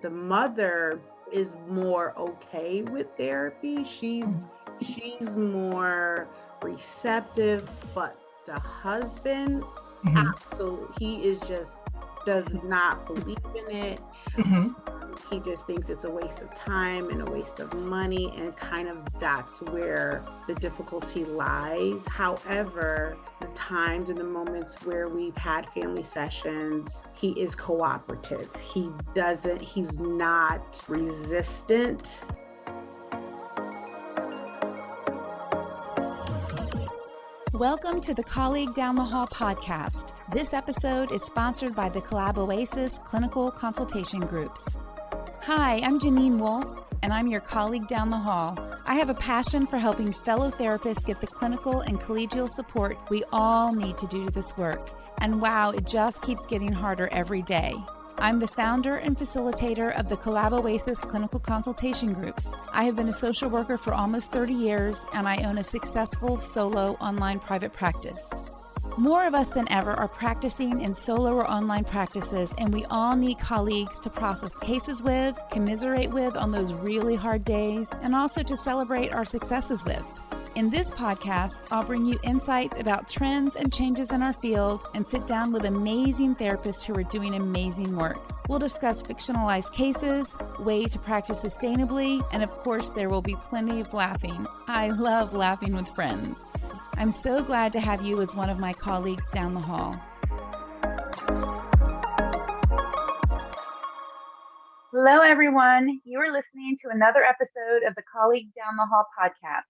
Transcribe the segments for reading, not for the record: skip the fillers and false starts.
The mother is more okay with therapy. She's more receptive, but the husband, absolutely, he is just does not believe in it. He just thinks it's a waste of time and a waste of money, and kind of that's where the difficulty lies. However, the times and the moments where we've had family sessions, he is cooperative. He's not resistant. Welcome to the Colleague Down the Hall podcast. This episode is sponsored by the Collab Oasis Clinical Consultation Groups. Hi, I'm Janine Wolf, and I'm your colleague down the hall. I have a passion for helping fellow therapists get the clinical and collegial support we all need to do this work. And wow, it just keeps getting harder every day. I'm the founder and facilitator of the Collab Oasis Clinical Consultation Groups. I have been a social worker for almost 30 years, and I own a successful solo online private practice. More of us than ever are practicing in solo or online practices, and we all need colleagues to process cases with, commiserate with on those really hard days, and also to celebrate our successes with. In this podcast, I'll bring you insights about trends and changes in our field and sit down with amazing therapists who are doing amazing work. We'll discuss fictionalized cases, ways to practice sustainably, and of course, there will be plenty of laughing. I love laughing with friends. I'm so glad to have you as one of my colleagues down the hall. Hello, everyone. You are listening to another episode of the Colleague Down the Hall podcast.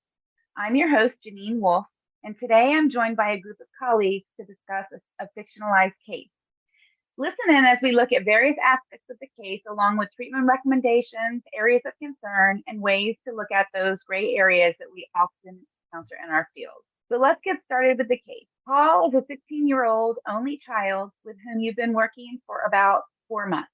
I'm your host, Janine Wolf, and today I'm joined by a group of colleagues to discuss a fictionalized case. Listen in as we look at various aspects of the case, along with treatment recommendations, areas of concern, and ways to look at those gray areas that we often encounter in our field. So let's get started with the case. Paul is a 16-year-old only child with whom you've been working for about 4 months.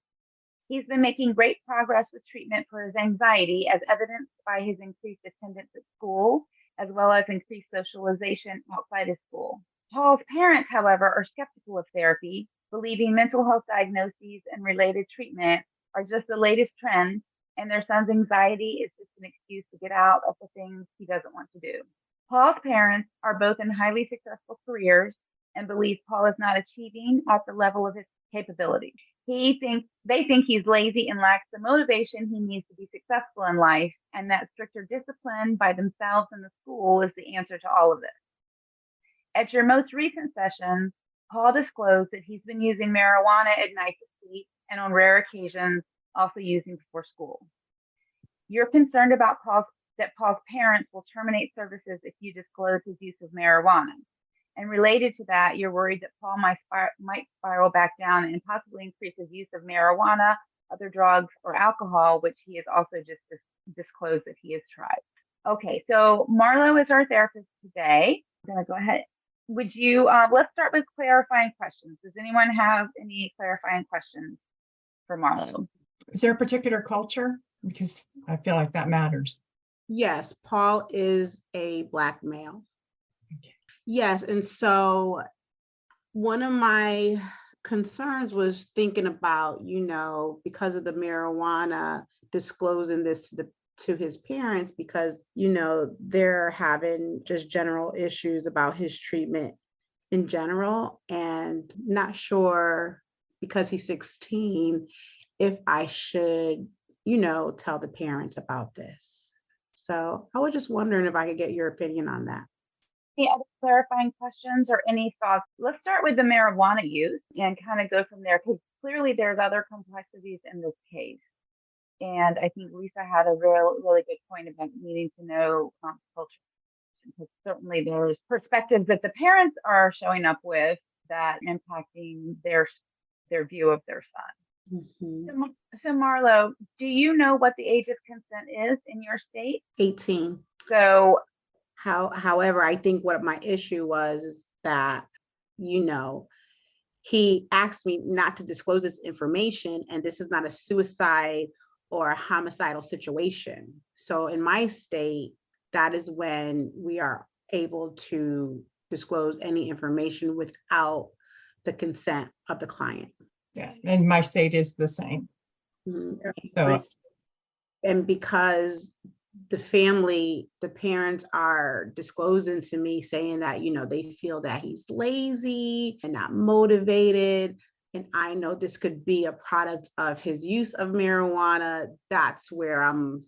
He's been making great progress with treatment for his anxiety, as evidenced by his increased attendance at school, as well as increased socialization outside of school. Paul's parents, however, are skeptical of therapy, believing mental health diagnoses and related treatment are just the latest trend, and their son's anxiety is just an excuse to get out of the things he doesn't want to do. Paul's parents are both in highly successful careers and believe Paul is not achieving at the level of his capabilities. They think he's lazy and lacks the motivation he needs to be successful in life, and that stricter discipline by themselves and the school is the answer to all of this. At your most recent session, Paul disclosed that he's been using marijuana at night to sleep and on rare occasions also using before school. You're concerned about that Paul's parents will terminate services if you disclose his use of marijuana. And related to that, you're worried that Paul might spiral back down and possibly increase his use of marijuana, other drugs, or alcohol, which he has also just disclosed that he has tried. Okay, so Marlo is our therapist today. I'm going to go ahead. Would you, let's start with clarifying questions. Does anyone have any clarifying questions for Marlo? Is there a particular culture? Because I feel like that matters. Yes, Paul is a Black male. Okay. Yes, and so one of my concerns was thinking about, because of the marijuana, disclosing this to his parents, because, they're having just general issues about his treatment in general, and not sure, because he's 16, if I should, tell the parents about this. So I was just wondering if I could get your opinion on that. Any other clarifying questions or any thoughts? Let's start with the marijuana use and kind of go from there, because clearly there's other complexities in this case. And I think Lisa had a really good point about needing to know culture, because certainly there's perspectives that the parents are showing up with that impacting their view of their son. Mm-hmm. So Marlo, do you know what the age of consent is in your state? 18. So however, I think what my issue was is that, he asked me not to disclose this information, and this is not a suicide or a homicidal situation. So in my state, that is when we are able to disclose any information without the consent of the client. Yeah, and my state is the same. Mm. So, And because the parents are disclosing to me saying that, they feel that he's lazy and not motivated. And I know this could be a product of his use of marijuana. That's where I'm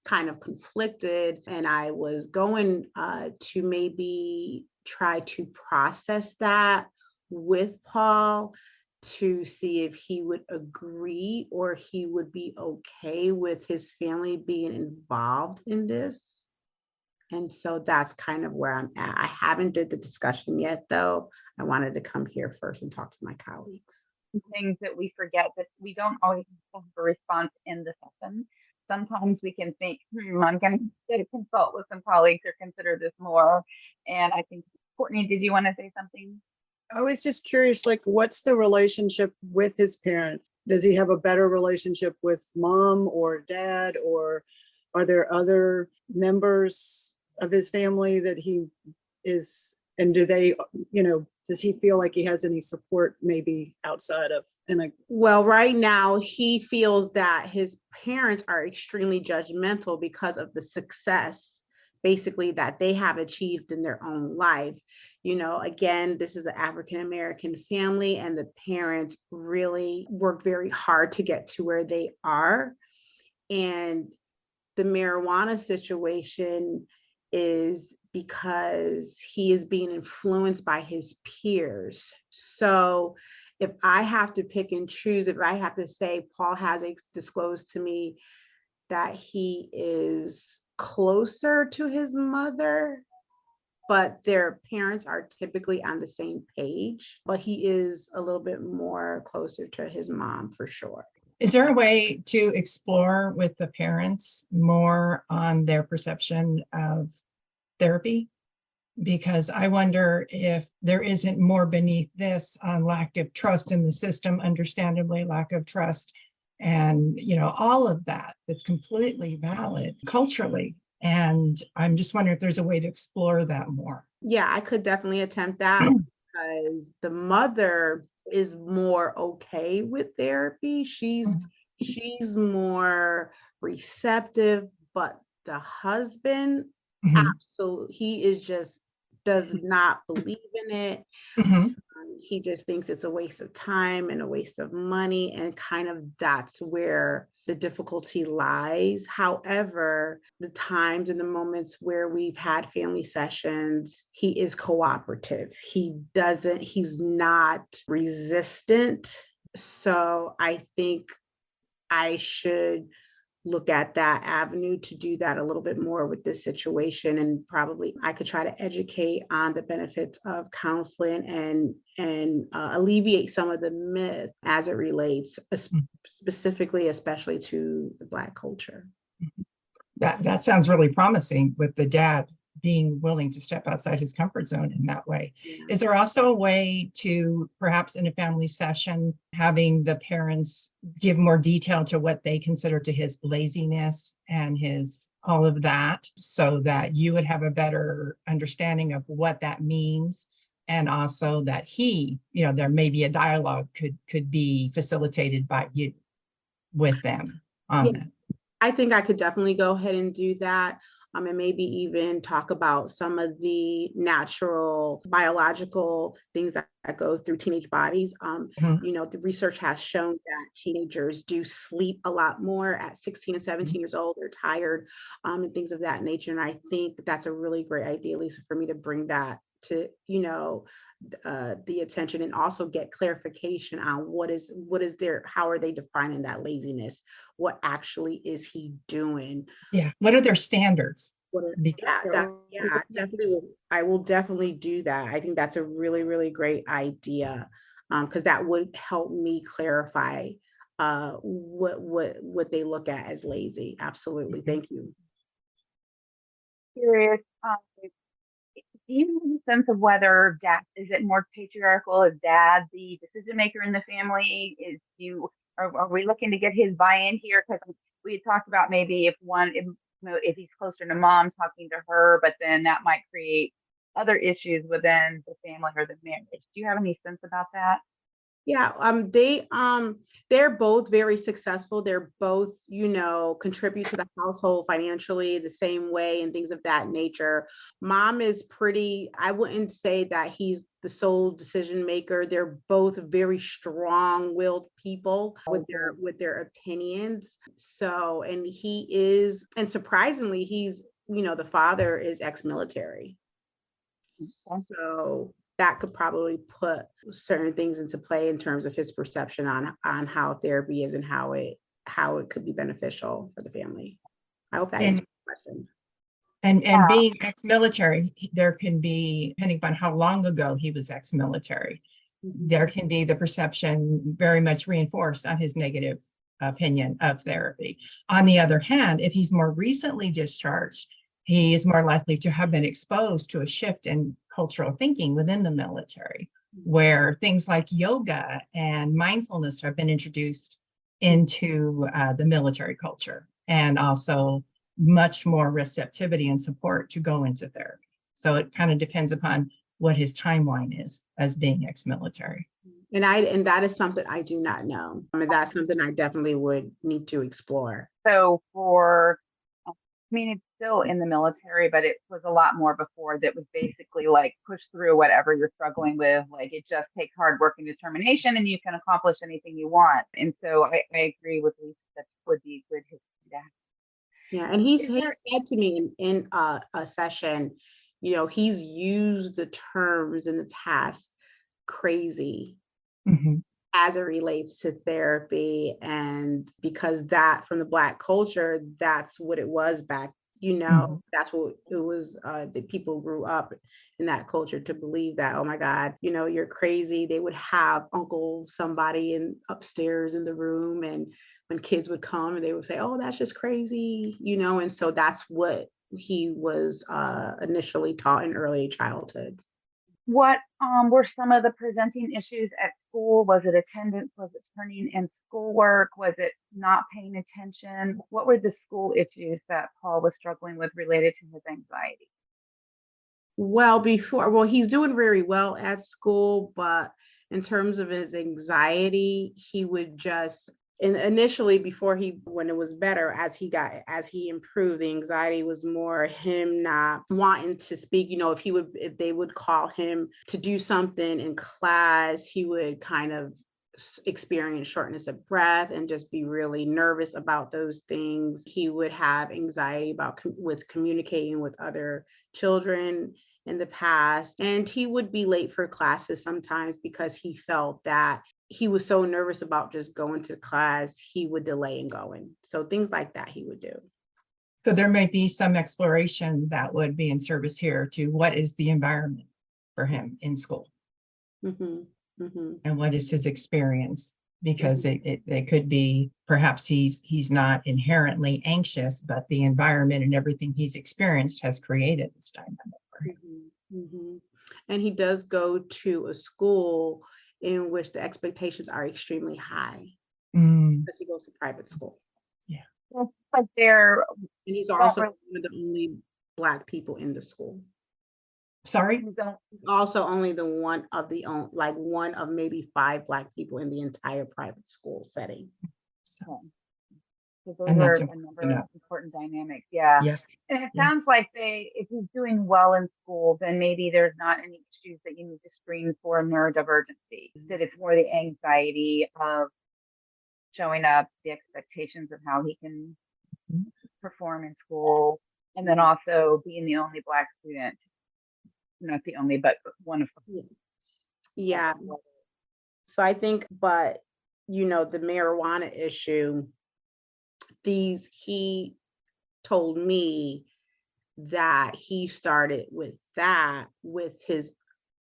kind of conflicted. And I was going to maybe try to process that with Paul to see if he would agree or he would be okay with his family being involved in this. And so that's kind of where I'm at. I haven't did the discussion yet, though. I wanted to come here first and talk to my colleagues. Things that we forget, that we don't always have a response in the session. Sometimes we can think, I'm going to consult with some colleagues or consider this more. And I think, Courtney, did you want to say something? I was just curious, like, what's the relationship with his parents? Does he have a better relationship with mom or dad, or are there other members of his family that he is, and do they, does he feel like he has any support maybe outside of? Well, right now he feels that his parents are extremely judgmental because of the success basically that they have achieved in their own life. Again, this is an African American family, and the parents really work very hard to get to where they are. And the marijuana situation is because he is being influenced by his peers. So if I have to pick and choose, if I have to say, Paul has disclosed to me that he is closer to his mother, but their parents are typically on the same page, but he is a little bit more closer to his mom for sure. is there a way to explore with the parents more on their perception of therapy? Because I wonder if there isn't more beneath this on lack of trust in the system, understandably, lack of trust, and all of that that's completely valid culturally. And I'm just wondering if there's a way to explore that more. Yeah, I could definitely attempt that because the mother is more okay with therapy. She's more receptive, but the husband, absolutely, he is just does not believe in it. He just thinks it's a waste of time and a waste of money, and kind of that's where the difficulty lies. However, the times and the moments where we've had family sessions, he is cooperative. He's not resistant. So I think I should look at that avenue to do that a little bit more with this situation. And probably I could try to educate on the benefits of counseling and alleviate some of the myth as it relates specifically, especially to the Black culture. That sounds really promising, with the dad being willing to step outside his comfort zone in that way. Yeah. Is there also a way to, perhaps in a family session, having the parents give more detail to what they consider to his laziness and his all of that, so that you would have a better understanding of what that means? And also that there may be a dialogue could be facilitated by you with them on that. I think I could definitely go ahead and do that. And maybe even talk about some of the natural biological things that go through teenage bodies. The research has shown that teenagers do sleep a lot more at 16 and 17 years old. They're tired and things of that nature. And I think that's a really great idea, Lisa, for me to bring that to, the attention, and also get clarification on what is how are they defining that laziness? What actually is he doing? Yeah. What are their standards? I will definitely do that. I think that's a really, really great idea, because that would help me clarify what they look at as lazy. Absolutely. Thank you. Curious, do you have a sense of whether dad, is it more patriarchal? Is dad the decision maker in the family? Are we looking to get his buy-in here? Because we had talked about maybe if he's closer to mom, talking to her, but then that might create other issues within the family or the marriage. Do you have any sense about that? Yeah, they're both very successful. They're both, contribute to the household financially the same way and things of that nature. Mom is pretty, I wouldn't say that he's the sole decision maker. They're both very strong-willed people with their opinions. So, and he is, and surprisingly, he's, the father is ex-military. So that could probably put certain things into play in terms of his perception on how therapy is and how it could be beneficial for the family. I hope that answers the question. And being ex-military, there can be, depending upon how long ago he was ex-military, there can be the perception very much reinforced on his negative opinion of therapy. On the other hand, if he's more recently discharged, he is more likely to have been exposed to a shift in cultural thinking within the military, where things like yoga and mindfulness have been introduced into the military culture, and also much more receptivity and support to go into therapy. So it kind of depends upon what his timeline is as being ex-military. And that is something I do not know. I mean, that's something I definitely would need to explore. So it's still in the military, but it was a lot more before, that was basically like push through whatever you're struggling with. Like, it just takes hard work and determination and you can accomplish anything you want. And so I agree with Lise, that would be a good history to have. Yeah, and he said to me in a session, he's used the terms in the past crazy as it relates to therapy, and because that from the Black culture, that's what it was back. That's what it was. That people grew up in that culture to believe that, oh my God, you're crazy. They would have uncle somebody upstairs in the room, and when kids would come and they would say, oh, that's just crazy, and so that's what he was initially taught in early childhood. What were some of the presenting issues at school? Was it attendance? Was it turning in schoolwork? Was it not paying attention? What were the school issues that Paul was struggling with related to his anxiety? Well, he's doing very well at school, but in terms of his anxiety, he would just, and initially when it was better, as he improved, the anxiety was more him not wanting to speak. If they would call him to do something in class, he would kind of experience shortness of breath and just be really nervous about those things. He would have anxiety with communicating with other children in the past, and he would be late for classes sometimes because he felt that he was so nervous about just going to class, he would delay in going. So things like that he would do. So there may be some exploration that would be in service here to what is the environment for him in school. And what is his experience, because it could be perhaps he's not inherently anxious, but the environment and everything he's experienced has created this dynamic for him. And he does go to a school in which the expectations are extremely high because he goes to private school. Yeah. Well, like and he's also one of the only Black people in the school. Sorry? Also only one of maybe 5 Black people in the entire private school setting. So those are a number of important dynamics. Yeah. Yes. And it sounds like if he's doing well in school, then maybe there's not any issues that you need to screen for neurodivergency. That it's more the anxiety of showing up, the expectations of how he can perform in school, and then also being the only Black student. Not the only, but one of them. Yeah. So I think, but the marijuana issue, he told me that he started with that with his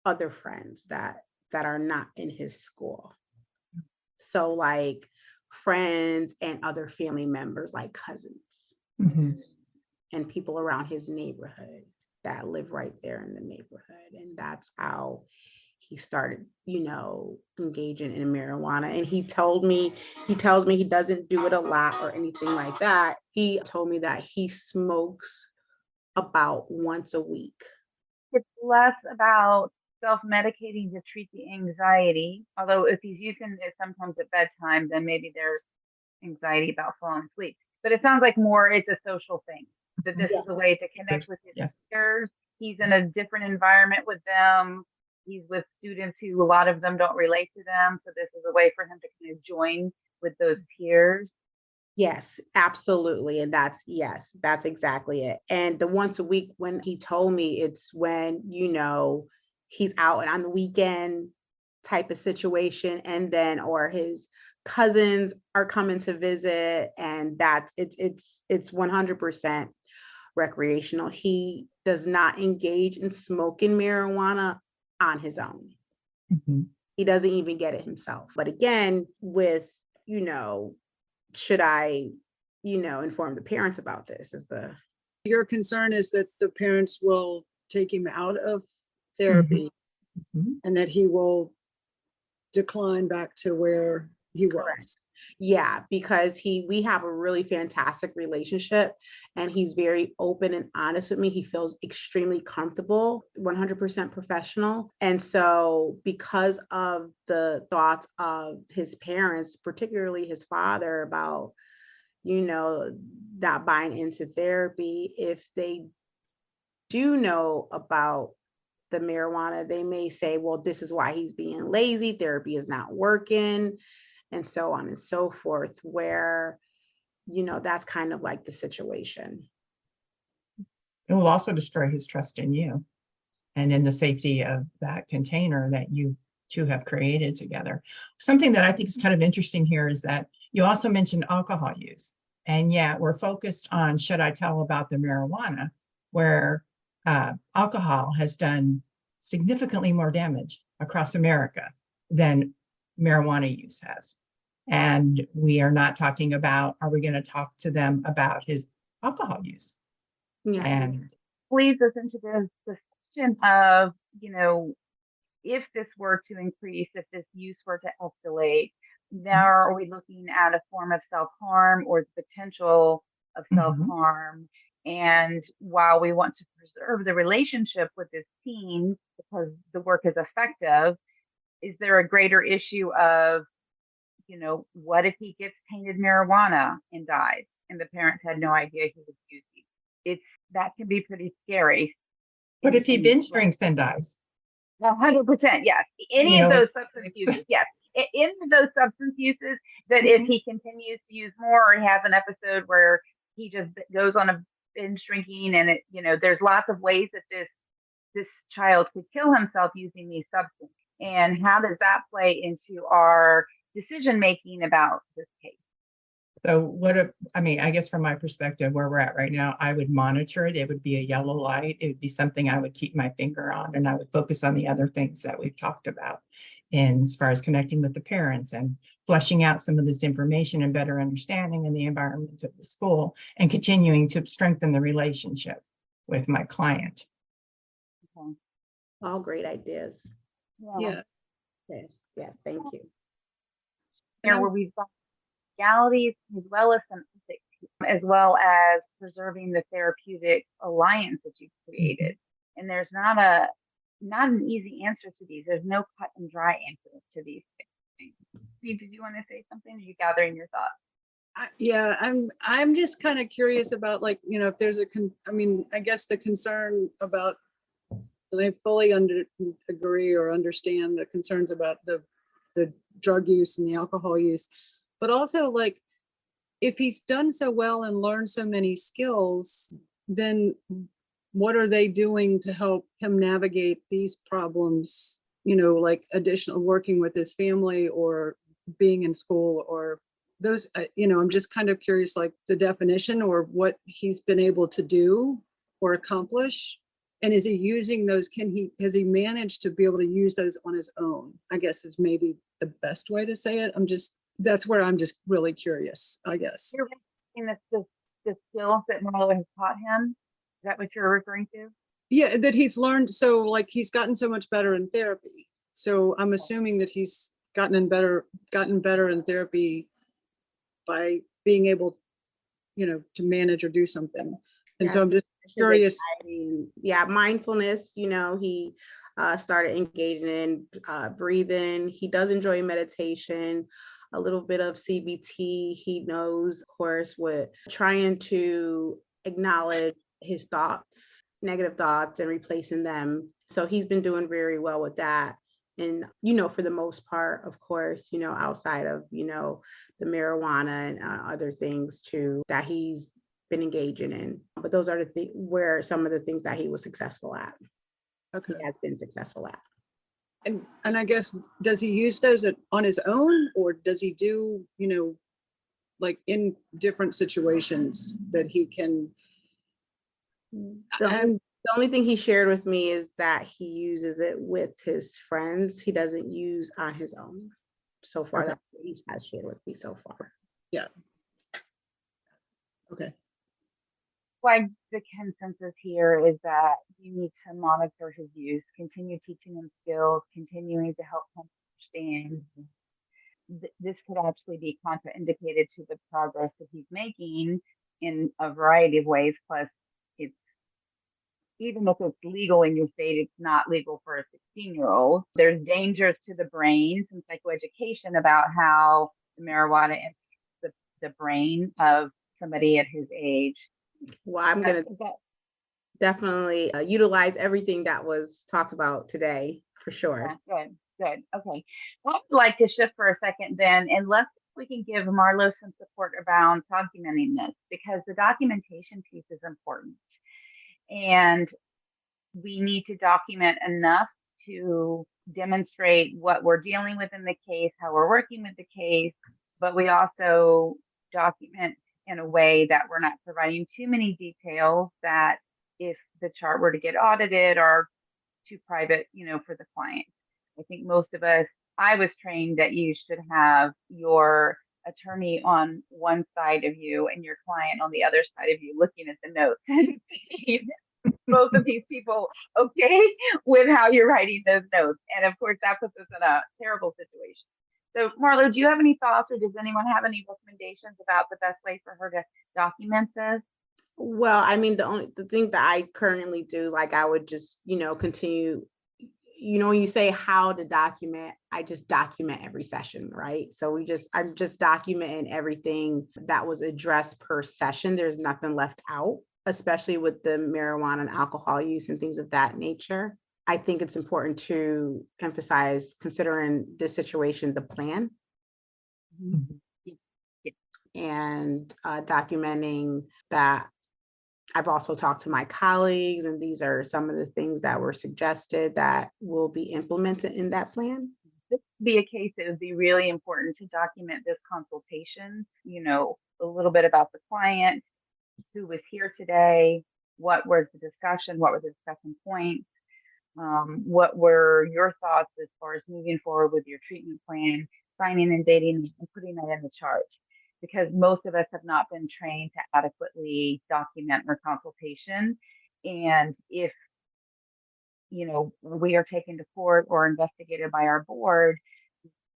other friends that are not in his school. So like friends and other family members, like cousins and people around his neighborhood that live right there in the neighborhood. And that's how he started, engaging in marijuana. And he tells me he doesn't do it a lot or anything like that. He told me that he smokes about once a week. It's less about self-medicating to treat the anxiety. Although if he's using it sometimes at bedtime, then maybe there's anxiety about falling asleep. But it sounds like more it's a social thing, that this is a way to connect with his Yes. peers. He's in a different environment with them. He's with students who a lot of them don't relate to them. So this is a way for him to kind of join with those peers. Yes, absolutely. And yes, that's exactly it. And the once a week when he told me, it's when, he's out and on the weekend type of situation. And then, or his cousins are coming to visit, and it's 100% recreational. He does not engage in smoking marijuana on his own. Mm-hmm. He doesn't even get it himself. But again, with, should I, inform the parents about this? Your concern is that the parents will take him out of therapy Mm-hmm. and that he will decline back to where he Correct. was. Yeah, because we have a really fantastic relationship, and he's very open and honest with me. He feels extremely comfortable, 100% professional. And so because of the thoughts of his parents, particularly his father, about, not buying into therapy, if they do know about the marijuana, they may say, well, this is why he's being lazy. Therapy is not working, and so on and so forth, where, that's kind of like the situation. It will also destroy his trust in you and in the safety of that container that you two have created together. Something that I think is kind of interesting here is that you also mentioned alcohol use. And yet we're focused on, should I tell about the marijuana, where alcohol has done significantly more damage across America than marijuana use has. And we are not talking about, are we going to talk to them about his alcohol use? Yeah. And Leads us into this question of, if this were to increase, if this use were to escalate, now are we looking at a form of self-harm or the potential of self-harm? And while we want to preserve the relationship with this teen because the work is effective, is there a greater issue of, what if he gets tainted marijuana and dies and the parents had no idea he was using? That can be pretty scary. But if he binge drinks and dies? 100%, yes. Any of those substance uses, yes. Any of those substance uses, that if he continues to use more, or he has an episode where he just goes on a binge drinking, and there's lots of ways that this child could kill himself using these substances. And how does that play into our decision making about this case? So I guess from my perspective, where we're at right now, I would monitor it. It would be a yellow light. It would be something I would keep my finger on, and I would focus on the other things that we've talked about, in as far as connecting with the parents and fleshing out some of this information and better understanding in the environment of the school, and continuing to strengthen the relationship with my client. Okay. All great ideas. Yeah. Yes. Yeah. Thank you. There where we've got legalities as well as some ethics, as well as preserving the therapeutic alliance that you've created. And there's not an easy answer to these. There's no cut and dry answer to these things. Steve, did you want to say something? Are you gathering your thoughts? Yeah, I'm just kind of curious about, like, if there's I guess the concern about, and I fully agree or understand the concerns about the drug use and the alcohol use, but also, like, if he's done so well and learned so many skills, then what are they doing to help him navigate these problems? Like additional working with his family or being in school, or those, I'm just kind of curious, like the definition or what he's been able to do or accomplish. And is he using those? Has he managed to be able to use those on his own? I guess is maybe the best way to say it. That's where I'm just really curious, I guess. You're referring to the skills that Marlo has taught him. Is that what you're referring to? Yeah, that he's learned. So, like, he's gotten so much better in therapy. So I'm assuming that he's gotten better in therapy by being able, to manage or do something. And so I'm just curious. Yeah, mindfulness, he started engaging in breathing. He does enjoy meditation, a little bit of CBT. He knows, of course, with trying to acknowledge his thoughts, negative thoughts, and replacing them. So he's been doing very well with that. And, for the most part, of course, outside of, the marijuana and other things too, that he's been engaging in. But those are where some of the things that he was successful at. Okay. He has been successful at. And I guess, does he use those on his own, or does he do, like in different situations that he can? The only thing he shared with me is that he uses it with his friends. He doesn't use on his own so far. Okay. That's what he has shared with me so far. Yeah. Okay. Why the consensus here is that you need to monitor his use, continue teaching him skills, continuing to help him understand. This could actually be contraindicated to the progress that he's making in a variety of ways. Plus, it's, even if it's legal in your state, it's not legal for a 16-year-old. There's dangers to the brain, some psychoeducation about how the marijuana impacts the brain of somebody at his age. Well, I'm going to definitely utilize everything that was talked about today, for sure. Good. Okay. Well, I'd like to shift for a second then, and let's we can give Marlo some support around documenting this, because the documentation piece is important. And we need to document enough to demonstrate what we're dealing with in the case, how we're working with the case, but we also document in a way that we're not providing too many details that if the chart were to get audited are too private, for the client. I think most of us, I was trained that you should have your attorney on one side of you and your client on the other side of you looking at the notes. Both of these people okay with how you're writing those notes. And of course, that puts us in a terrible situation. So Marlo, do you have any thoughts, or does anyone have any recommendations about the best way for her to document this? Well, I mean, the thing that I currently do, like I would just, continue, when you say how to document, I just document every session, right? So I'm just documenting everything that was addressed per session. There's nothing left out, especially with the marijuana and alcohol use and things of that nature. I think it's important to emphasize, considering this situation, the plan. And documenting that I've also talked to my colleagues, and these are some of the things that were suggested that will be implemented in that plan. This would be a case that would be really important to document this consultation, a little bit about the client, who was here today, what was the discussion, what were the discussion points, what were your thoughts as far as moving forward with your treatment plan, signing and dating and putting that in the chart. Because most of us have not been trained to adequately document our consultation. And if, we are taken to court or investigated by our board,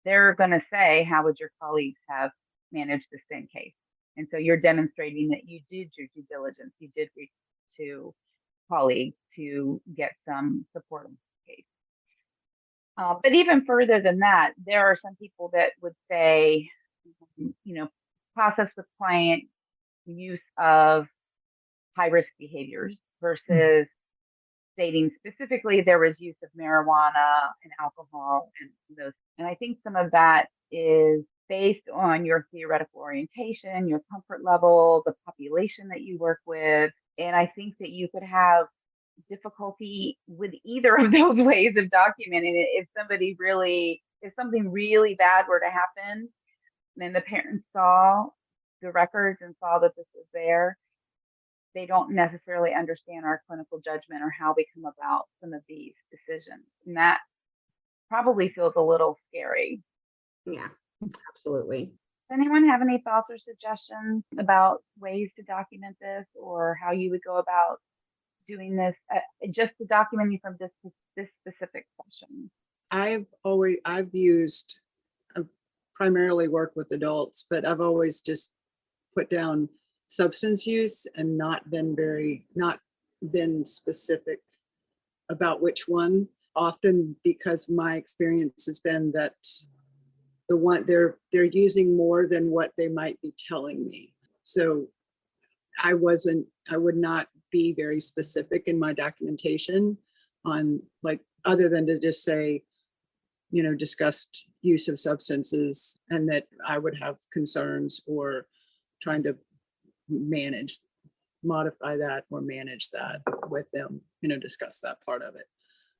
they're going to say, how would your colleagues have managed the same case? And so you're demonstrating that you did your due diligence, you did reach to colleagues to get some support on the case. But even further than that, there are some people that would say, process with client use of high-risk behaviors versus stating specifically there was use of marijuana and alcohol and those. And I think some of that is based on your theoretical orientation, your comfort level, the population that you work with. And I think that you could have difficulty with either of those ways of documenting it. If something really bad were to happen, and the parents saw the records and saw that this was there, they don't necessarily understand our clinical judgment or how we come about some of these decisions. And that probably feels a little scary. Yeah, absolutely. Does anyone have any thoughts or suggestions about ways to document this, or how you would go about doing this, just to documenting from this specific session? I've used, primarily work with adults, but I've always just put down substance use and not been specific about which one. often because my experience has been that they're using more than what they might be telling me. So I would not be very specific in my documentation on, like, other than to just say, discussed use of substances, and that I would have concerns or trying to modify that or manage that with them, discuss that part of it.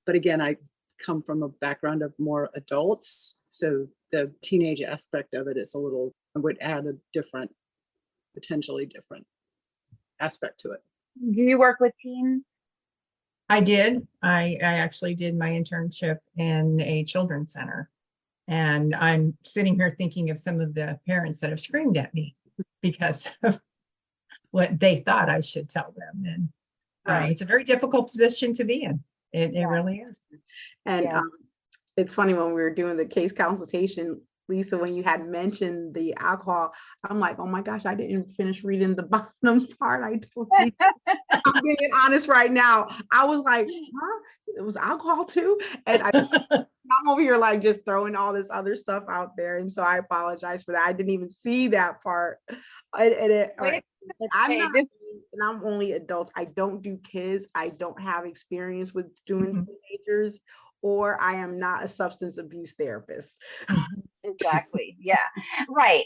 But again, I come from a background of more adults, so the teenage aspect of it is I would add a potentially different aspect to it. Do you work with teens? I did. I actually did my internship in a children's center. And I'm sitting here thinking of some of the parents that have screamed at me because of what they thought I should tell them. And Right. It's a very difficult position to be in. It really is. And it's funny, when we were doing the case consultation, Lisa, when you had mentioned the alcohol, I'm like, oh my gosh, I didn't finish reading the bottom part. I'm being honest right now. I was like, huh? It was alcohol too? And I'm over here like just throwing all this other stuff out there. And so I apologize for that. I didn't even see that part. I'm only adults. I don't do kids. I don't have experience with doing teenagers, or I am not a substance abuse therapist. Exactly. Yeah. Right.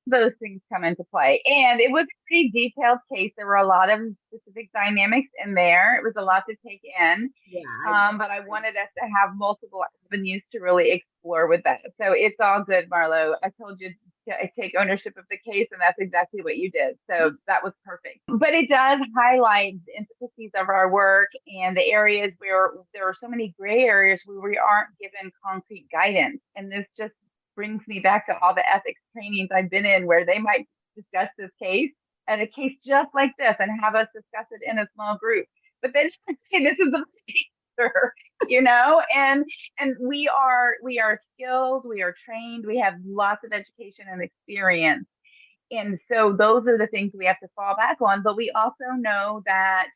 Those things come into play. And it was a pretty detailed case. There were a lot of specific dynamics in there. It was a lot to take in. Yeah. But I wanted us to have multiple avenues to really explore with that. So it's all good, Marlo. I told you to take ownership of the case, and that's exactly what you did. So that was perfect. But it does highlight the intricacies of our work and the areas where there are so many gray areas where we aren't given concrete guidance. And this just brings me back to all the ethics trainings I've been in, where they might discuss this case and a case just like this and have us discuss it in a small group. But then say, this is the answer, and we are skilled, we are trained, we have lots of education and experience. And so those are the things we have to fall back on. But we also know that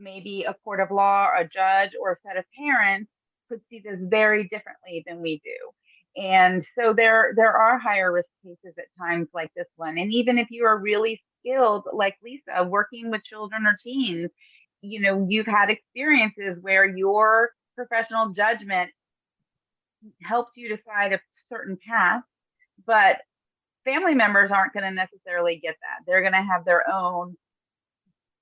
maybe a court of law, or a judge, or a set of parents could see this very differently than we do. And so there are higher risk cases at times like this one. And even if you are really skilled, like Lisa, working with children or teens, you've had experiences where your professional judgment helps you decide a certain path, but family members aren't going to necessarily get that. They're going to have their own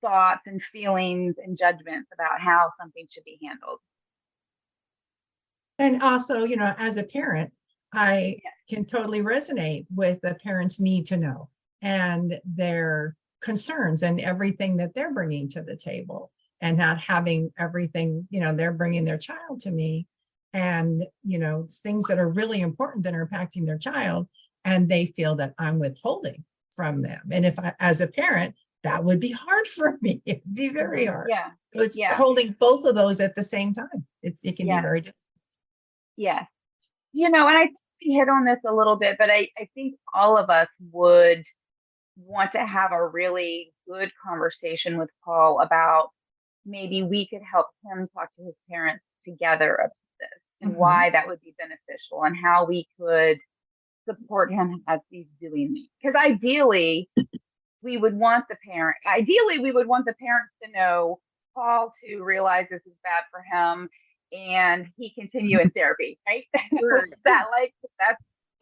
thoughts and feelings and judgments about how something should be handled. And also, as a parent, I can totally resonate with the parents' need to know and their concerns and everything that they're bringing to the table, and not having everything, they're bringing their child to me, and, things that are really important that are impacting their child, and they feel that I'm withholding from them. And if I, as a parent, that would be hard for me. It'd be very hard. Yeah. So it's holding both of those at the same time. It can be very difficult. Yeah. And I think we hit on this a little bit, but I think all of us would want to have a really good conversation with Paul about maybe we could help him talk to his parents together about this, and why that would be beneficial, and how we could support him as he's doing this. Because ideally we would want the parents to know Paul to realize this is bad for him, and he continue in therapy, right? That's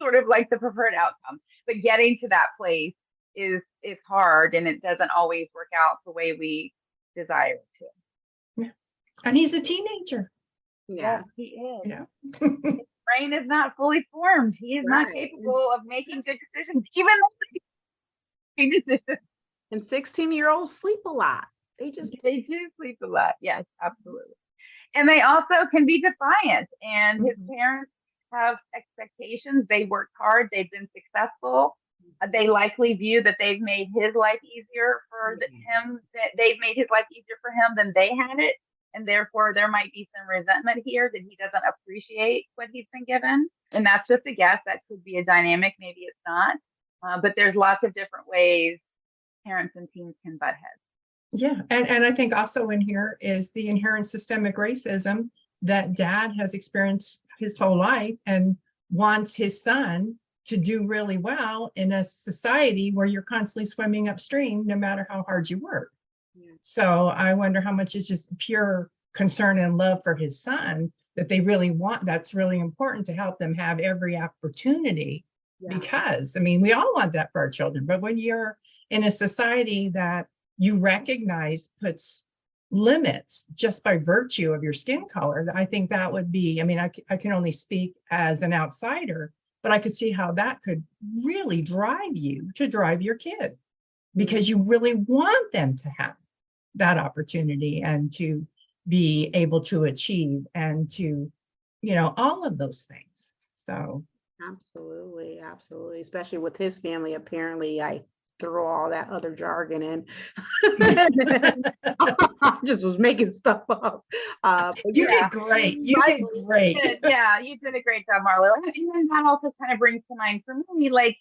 sort of like the preferred outcome. But getting to that place is hard, and it doesn't always work out the way we desire it to. Yeah. And he's a teenager. Yeah, he is. Yeah. His brain is not fully formed. He is not capable of making good decisions, even decisions. And 16-year-olds sleep a lot. They do sleep a lot. Yes, absolutely. And they also can be defiant, and his parents have expectations. They worked hard. They've been successful. They likely view that they've made his life easier for him, that they've made his life easier for him than they had it. And therefore there might be some resentment here that he doesn't appreciate what he's been given. And that's just a guess. That could be a dynamic. Maybe it's not. But there's lots of different ways parents and teens can butt heads. Yeah. And I think also in here is the inherent systemic racism that dad has experienced his whole life and wants his son to do really well in a society where you're constantly swimming upstream, no matter how hard you work. Yeah. So I wonder how much is just pure concern and love for his son that they really want. That's really important to help them have every opportunity. Yeah. Because, I mean, we all want that for our children, but when you're in a society that you recognize puts limits just by virtue of your skin color, I think that would be, I mean, I can only speak as an outsider, but I could see how that could really drive you to drive your kid, because you really want them to have that opportunity and to be able to achieve and to, you know, all of those things. So Absolutely, absolutely. Especially with his family, apparently I threw all that other jargon in. I just was making stuff up. But you yeah, did great. You did great. Yeah, you did a great job, Marlo. And that also kind of brings to mind for me, like,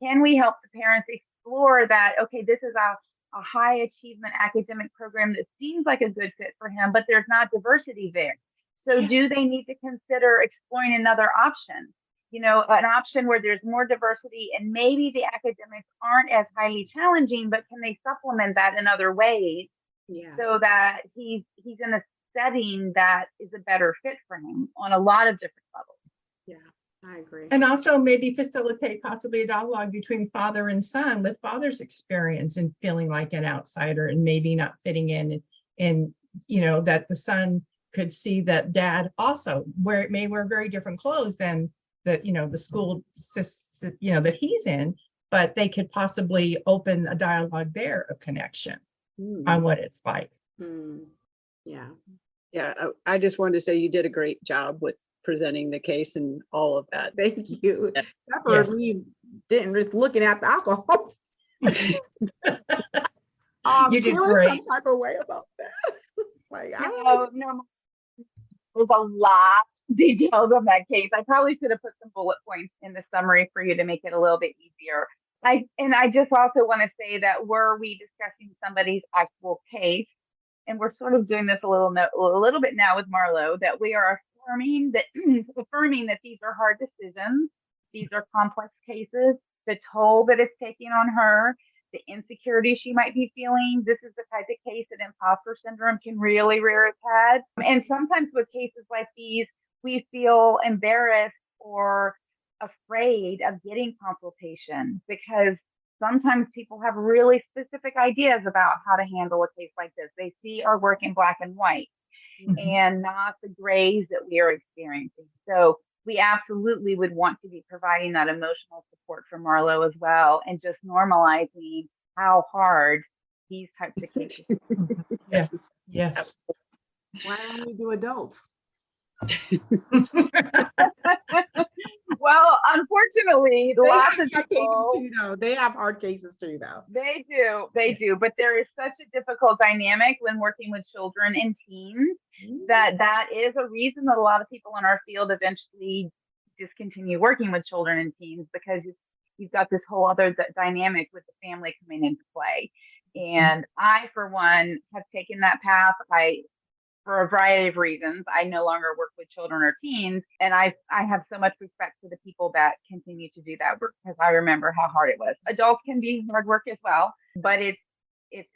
can we help the parents explore that, okay, this is a high achievement academic program that seems like a good fit for him, but there's not diversity there. So do they need to consider exploring another option? You know, an option where there's more diversity and maybe the academics aren't as highly challenging, but can they supplement that in other ways so that he's in a setting that is a better fit for him on a lot of different levels? Yeah, I agree. And also maybe facilitate possibly a dialogue between father and son, with father's experience and feeling like an outsider and maybe not fitting in, and you know, that the son could see that dad also may wear very different clothes than that, you know, the school, you know, that he's in, but they could possibly open a dialogue there of connection on what it's like. Yeah. Yeah, I just wanted to say you did a great job with presenting the case and all of that. Thank you. Yeah. Except for me didn't just looking at the alcohol. You did feeling great. some type of way about that. Like, No, there's a lot of details on that case. I probably should have put some bullet points in the summary for you to make it a little bit easier. I just also want to say that were we discussing somebody's actual case, and we're sort of doing this a little bit now with Marlo, that we are affirming that these are hard decisions, these are complex cases, the toll that it's taking on her, the insecurity she might be feeling. This is the type of case that imposter syndrome can really rear its head. And sometimes with cases like these, we feel embarrassed or afraid of getting consultation because sometimes people have really specific ideas about how to handle a case like this. They see our work in black and white and not the grays that we are experiencing. So we absolutely would want to be providing that emotional support for Marlo as well, and just normalizing how hard these types of cases are. Yes. why don't we do adults? Well, unfortunately, lots of cases people too, though. They have hard cases too, though. They do. But there is such a difficult dynamic when working with children and teens that is a reason that a lot of people in our field eventually discontinue working with children and teens, because you've got this whole other dynamic with the family coming into play. And I, for one, have taken that path. For a variety of reasons, I no longer work with children or teens. And I have so much respect for the people that continue to do that work, because I remember how hard it was. Adults can be hard work as well, but it's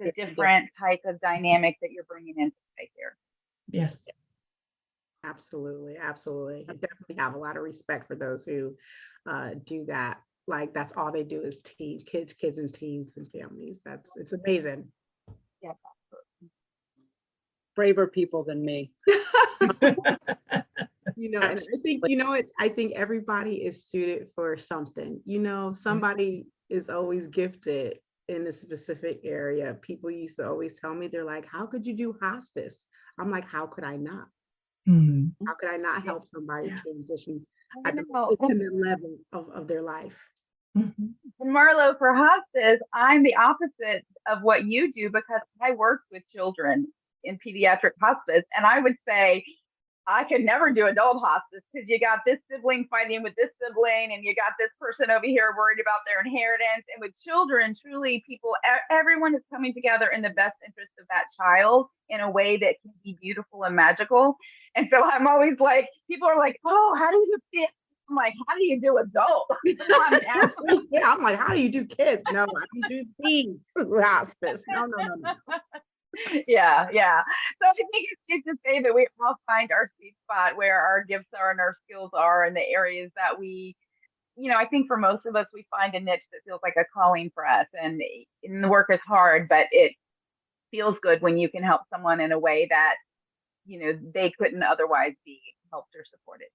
a different type of dynamic that you're bringing into play here. Yes. Absolutely. I definitely have a lot of respect for those who do that. Like, that's all they do is teach kids and teens and families. It's amazing. Yeah. Braver people than me. And I think, I think everybody is suited for something. Somebody is always gifted in a specific area. People used to always tell me, they're like, how could you do hospice? I'm like, how could I not? How could I not help somebody transition at the most intimate level of their life? And Marlo, for hospice, I'm the opposite of what you do, because I work with children in pediatric hospice, and I would say I could never do adult hospice, because you got this sibling fighting with this sibling, and you got this person over here worried about their inheritance. And with children, truly, everyone is coming together in the best interest of that child in a way that can be beautiful and magical. And so I'm always like, people are like, oh, how do you do kids? I'm like, how do you do adult? Yeah, I'm like, how do you do kids? No, how do you do peds hospice? No. Yeah. So I think it's safe to say that we all find our sweet spot where our gifts are and our skills are in the areas that we, I think for most of us, we find a niche that feels like a calling for us. And the work is hard, but it feels good when you can help someone in a way that, they couldn't otherwise be helped or supported.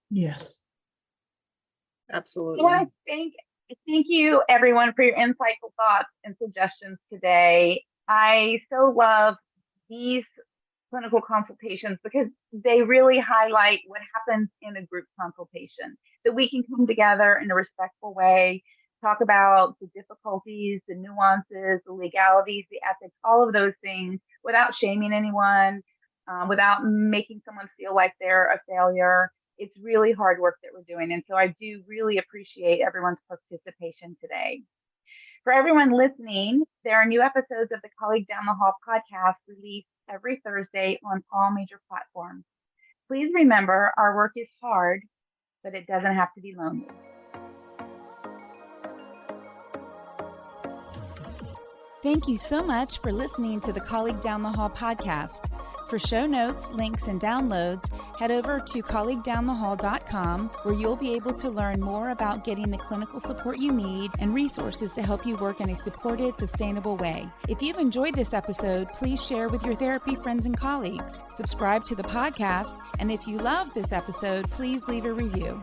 Yes. Absolutely. I want to thank you, everyone, for your insightful thoughts and suggestions today. I so love these clinical consultations because they really highlight what happens in a group consultation, that we can come together in a respectful way, talk about the difficulties, the nuances, the legalities, the ethics, all of those things without shaming anyone, without making someone feel like they're a failure. It's really hard work that we're doing. And so I do really appreciate everyone's participation today. For everyone listening, there are new episodes of the Colleague Down the Hall podcast released every Thursday on all major platforms. Please remember, our work is hard, but it doesn't have to be lonely. Thank you so much for listening to the Colleague Down the Hall podcast. For show notes, links, and downloads, head over to colleaguedownthehall.com, where you'll be able to learn more about getting the clinical support you need and resources to help you work in a supported, sustainable way. If you've enjoyed this episode, please share with your therapy friends and colleagues. Subscribe to the podcast, and if you love this episode, please leave a review.